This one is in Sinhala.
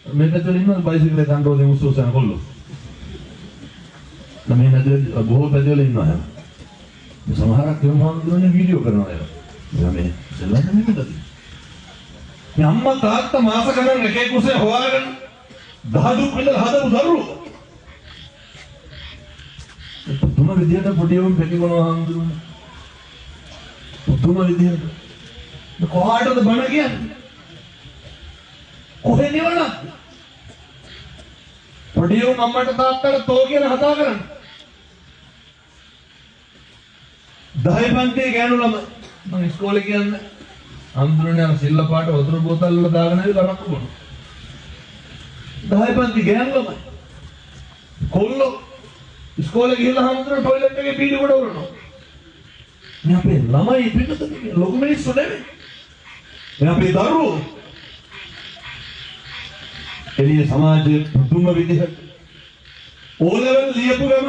මේ පැත්තේ ඉන්න බයිසිකලේ කන්ට්‍රෝල් එකේ උස්සන කොල්ලෝ. මේ නැද බොහෝ පැතිවල ඉන්නවා එහෙම. මේ සමහරක් එහෙම හඳුනන්නේ වීඩියෝ කරනවා ඒක. මේ සෙල්ලම් නෙමෙයිද? මේ අම්මා තාත්තා මාස ගණන් එකේ කුසේ හොයාගෙන දහදුක් විතර හදපු දරුවෝ. පුදුම විදියට පොඩි උන් පෙකිකොනවා හඳුනන්නේ. පුදුම විදියට. කොහාටද බණ කියන්නේ? කොහෙ නිවන? පොඩි උන් අම්මට තාත්තට තෝ කියලා කතා කරන්නේ. 10 පන්තියේ ගෑනු ළමයි මම ඉස්කෝලේ කියන්නේ අඳුරනේ අර සිල්ල පාට වතුර බෝතල් වල දාගෙන ආවි කරක්ක බොන 10 පන්ති ගෑනු ළමයි කොල්ලෝ ඉස්කෝලේ ගිහලා හම්දුර ටොයිලට් එකේ පීඩි කොට උරනවා මේ අපේ ළමයි පිටත ලොකු මිනිස්සු නෙමෙයි මේ අපේ දරුවෝ එළිය සමාජයේ පුදුම විදිහට ඕ ලෙවල් ලියපු ගම